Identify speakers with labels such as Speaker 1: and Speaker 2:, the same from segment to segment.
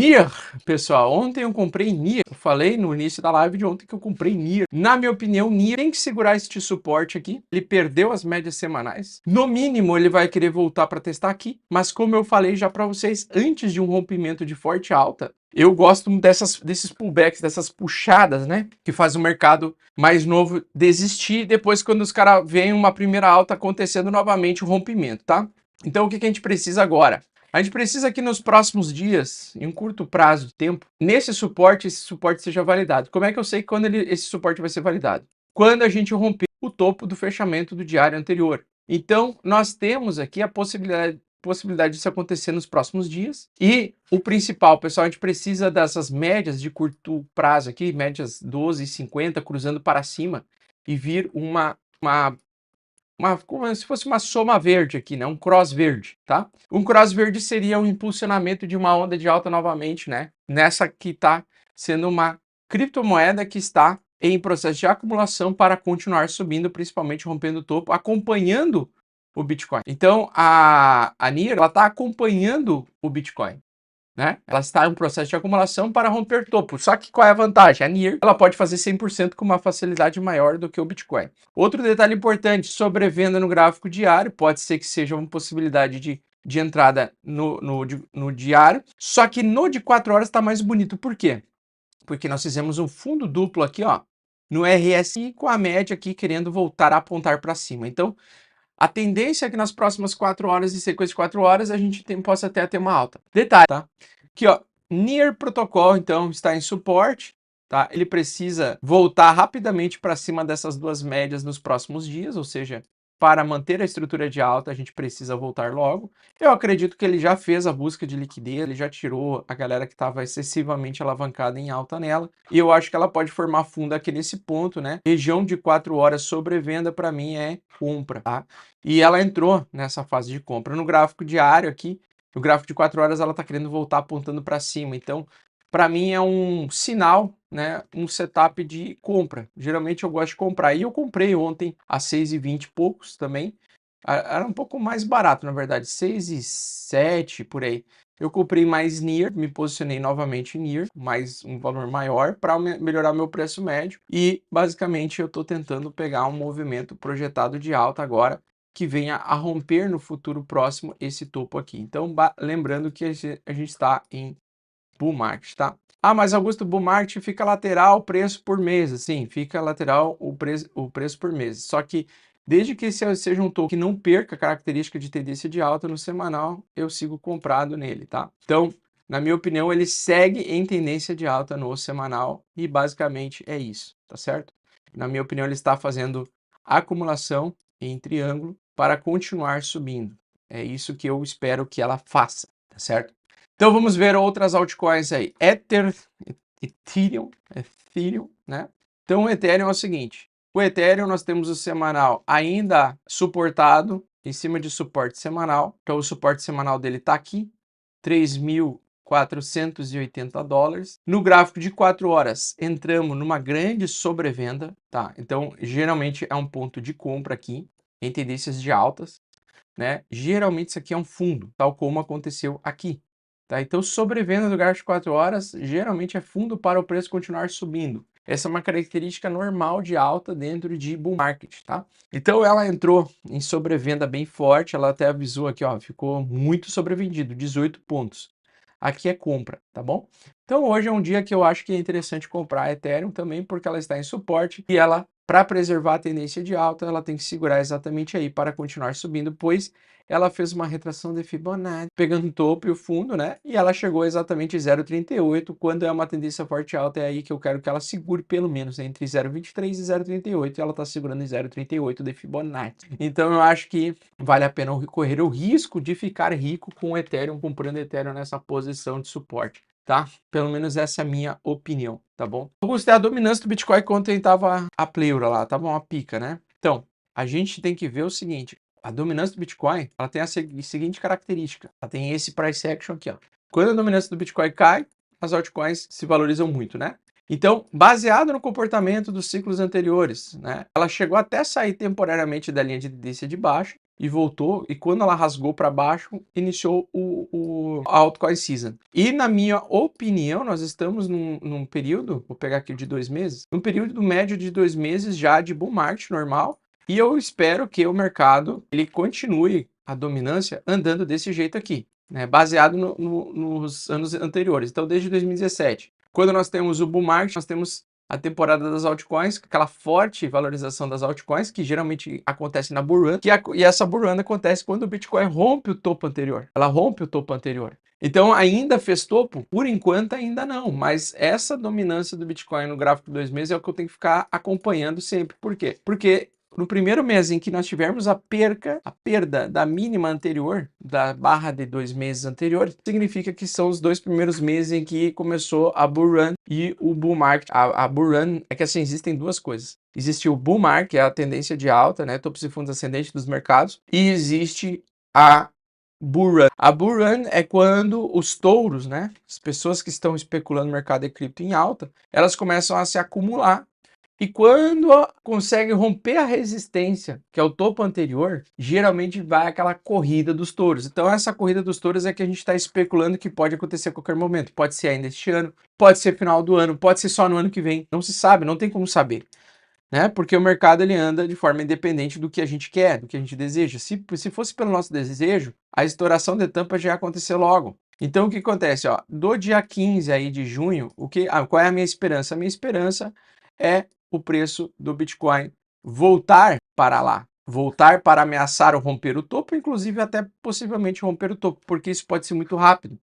Speaker 1: NIR, pessoal, ontem eu comprei NIR, eu falei no início da live de ontem que eu comprei NIR. Na minha opinião, NIR tem que segurar este suporte aqui, ele perdeu as médias semanais. No mínimo, ele vai querer voltar para testar aqui, mas como eu falei já para vocês, antes de um rompimento de forte alta, eu gosto desses pullbacks, dessas puxadas, né? Que faz o mercado mais novo desistir, depois quando os caras veem uma primeira alta acontecendo novamente o rompimento, tá? Então o que a gente precisa agora? A gente precisa que nos próximos dias, em um curto prazo de tempo, esse suporte seja validado. Como é que eu sei quando esse suporte vai ser validado? Quando a gente romper o topo do fechamento do diário anterior. Então, nós temos aqui a possibilidade disso acontecer nos próximos dias. E o principal, pessoal, a gente precisa dessas médias de curto prazo aqui, médias 12 e 50, cruzando para cima, e vir como se fosse uma soma verde aqui, né? Um cross verde, tá? Um cross verde seria o impulsionamento de uma onda de alta novamente, né? Nessa que está sendo uma criptomoeda que está em processo de acumulação para continuar subindo, principalmente rompendo o topo, acompanhando o Bitcoin. Então, a NIR, ela está acompanhando o Bitcoin, né? Ela está em um processo de acumulação para romper topo. Só que qual é a vantagem? A NIR ela pode fazer 100% com uma facilidade maior do que o Bitcoin. Outro detalhe importante, sobrevenda no gráfico diário, pode ser que seja uma possibilidade de entrada no diário, só que no de 4 horas está mais bonito. Por quê? Porque nós fizemos um fundo duplo aqui, ó, no RSI com a média aqui querendo voltar a apontar para cima. Então, a tendência é que nas próximas 4 horas e sequência de 4 horas a gente possa até ter uma alta. Detalhe, tá? Aqui, ó, NIR Protocol, então, está em suporte, tá? Ele precisa voltar rapidamente para cima dessas duas médias nos próximos dias, ou seja, para manter a estrutura de alta, a gente precisa voltar logo. Eu acredito que ele já fez a busca de liquidez, ele já tirou a galera que estava excessivamente alavancada em alta nela, e eu acho que ela pode formar fundo aqui nesse ponto, né? Região de 4 horas sobrevenda, para mim, é compra, tá? E ela entrou nessa fase de compra. No gráfico diário aqui, no gráfico de 4 horas, ela está querendo voltar apontando para cima. Então, para mim é um sinal, né, um setup de compra. Geralmente eu gosto de comprar. E eu comprei ontem a 6,20 e poucos também. Era um pouco mais barato, na verdade, 6,07 por aí. Eu comprei mais NIR, me posicionei novamente em NIR, mais um valor maior para melhorar meu preço médio. E basicamente eu estou tentando pegar um movimento projetado de alta agora que venha a romper no futuro próximo esse topo aqui. Então, lembrando que a gente está em bull market, tá? Ah, mas Augusto, bull market fica lateral preço por mês. Sim, fica lateral o preço por mês. Só que desde que esse seja um topo que não perca a característica de tendência de alta no semanal, eu sigo comprado nele, tá? Então, na minha opinião, ele segue em tendência de alta no semanal e basicamente é isso, tá certo? Na minha opinião, ele está fazendo acumulação em triângulo para continuar subindo. É isso que eu espero que ela faça, tá certo? Então vamos ver outras altcoins aí. Ethereum, né? Então o Ethereum é o seguinte. O Ethereum nós temos o semanal ainda suportado, em cima de suporte semanal. Então o suporte semanal dele está aqui, 3.480 dólares. No gráfico de 4 horas, entramos numa grande sobrevenda, tá? Então geralmente é um ponto de compra aqui, em tendências de altas, né? Geralmente isso aqui é um fundo, tal como aconteceu aqui. Tá? Então, sobrevenda do gráfico de 4 horas geralmente é fundo para o preço continuar subindo. Essa é uma característica normal de alta dentro de bull market, tá? Então, ela entrou em sobrevenda bem forte, ela até avisou aqui, ó, ficou muito sobrevendido, 18 pontos. Aqui é compra, tá bom? Então, hoje é um dia que eu acho que é interessante comprar a Ethereum também, porque ela está em suporte e ela, para preservar a tendência de alta, ela tem que segurar exatamente aí para continuar subindo, pois ela fez uma retração de Fibonacci, pegando o topo e o fundo, né? E ela chegou exatamente 0,38, quando é uma tendência forte alta, é aí que eu quero que ela segure pelo menos entre 0,23 e 0,38, e ela está segurando em 0,38 de Fibonacci. Então eu acho que vale a pena correr o risco de ficar rico com o Ethereum, comprando Ethereum nessa posição de suporte, tá? Pelo menos essa é a minha opinião, tá bom? Eu gostei da dominância do Bitcoin ontem tava a pleura lá, tava uma pica, né? Então, a gente tem que ver o seguinte, a dominância do Bitcoin, ela tem a seguinte característica, ela tem esse price action aqui, ó. Quando a dominância do Bitcoin cai, as altcoins se valorizam muito, né? Então, baseado no comportamento dos ciclos anteriores, né? Ela chegou até a sair temporariamente da linha de tendência de baixa, e voltou, e quando ela rasgou para baixo, iniciou a altcoin season. E na minha opinião, nós estamos num período, vou pegar aqui de 2 meses, num período médio de 2 meses já de bull market normal, e eu espero que o mercado ele continue a dominância andando desse jeito aqui, né, baseado nos anos anteriores. Então, desde 2017, quando nós temos o bull market, nós temos a temporada das altcoins, aquela forte valorização das altcoins, que geralmente acontece na bull run, e essa bull run acontece quando o Bitcoin rompe o topo anterior. Ela rompe o topo anterior. Então, ainda fez topo? Por enquanto, ainda não. Mas essa dominância do Bitcoin no gráfico de 2 meses é o que eu tenho que ficar acompanhando sempre. Por quê? Porque no primeiro mês em que nós tivermos a perda da mínima anterior, da barra de 2 meses anteriores, significa que são os 2 primeiros meses em que começou a bull run e o bull market. A bull run é que assim, existem duas coisas. Existe o bull market, que é a tendência de alta, né, topos e fundos ascendentes dos mercados, e existe a bull run. A bull run é quando os touros, né, as pessoas que estão especulando no mercado de cripto em alta, elas começam a se acumular. E quando consegue romper a resistência, que é o topo anterior, geralmente vai aquela corrida dos touros. Então essa corrida dos touros é que a gente está especulando que pode acontecer a qualquer momento. Pode ser ainda este ano, pode ser final do ano, pode ser só no ano que vem. Não se sabe, não tem como saber, né? Porque o mercado ele anda de forma independente do que a gente quer, do que a gente deseja. Se fosse pelo nosso desejo, a estouração de tampa já ia acontecer logo. Então o que acontece? Ó, do dia 15 aí de junho, qual é a minha esperança? A minha esperança é o preço do Bitcoin voltar para lá, voltar para ameaçar ou romper o topo, inclusive até possivelmente romper o topo, porque isso pode ser muito rápido,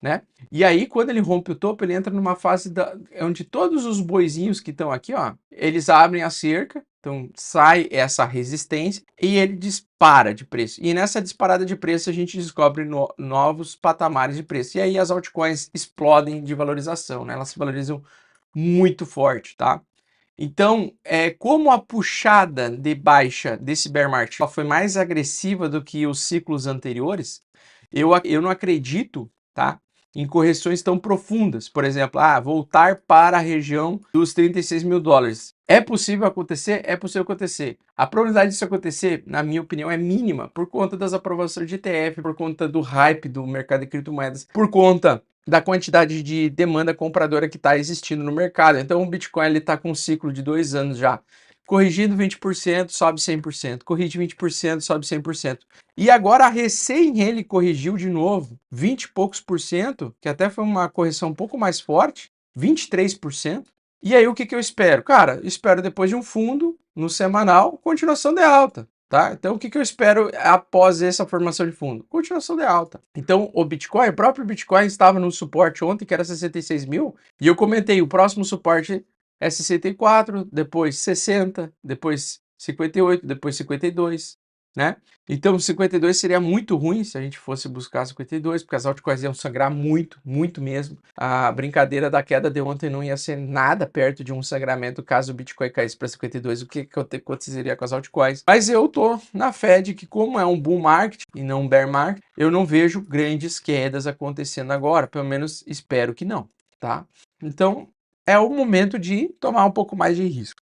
Speaker 1: né? E aí, quando ele rompe o topo, ele entra numa fase onde todos os boizinhos que estão aqui, ó, eles abrem a cerca, então sai essa resistência e ele dispara de preço. E nessa disparada de preço a gente descobre novos patamares de preço. E aí as altcoins explodem de valorização, né? Elas se valorizam muito forte, tá? Então, como a puxada de baixa desse bear market foi mais agressiva do que os ciclos anteriores, eu não acredito, tá, em correções tão profundas. Por exemplo, voltar para a região dos 36 mil dólares. É possível acontecer? É possível acontecer. A probabilidade disso acontecer, na minha opinião, é mínima por conta das aprovações de ETF, por conta do hype do mercado de criptomoedas, por conta da quantidade de demanda compradora que está existindo no mercado. Então o Bitcoin está com um ciclo de 2 anos já. Corrigindo 20%, sobe 100%. Corrige 20%, sobe 100%. E agora recém ele corrigiu de novo 20 e poucos por cento, que até foi uma correção um pouco mais forte, 23%. E aí o que eu espero? Cara, espero depois de um fundo, no semanal, continuação de alta. Tá? Então, o que eu espero após essa formação de fundo? Continuação de alta. Então, o próprio Bitcoin estava no suporte ontem, que era 66 mil, e eu comentei, o próximo suporte é 64, depois 60, depois 58, depois 52, né? Então, 52 seria muito ruim se a gente fosse buscar 52, porque as altcoins iam sangrar muito, muito mesmo. A brincadeira da queda de ontem não ia ser nada perto de um sangramento caso o Bitcoin caísse para 52, o que aconteceria com as altcoins. Mas eu tô na fé de que, como é um bull market e não um bear market, eu não vejo grandes quedas acontecendo agora, pelo menos espero que não, tá? Então, é o momento de tomar um pouco mais de risco.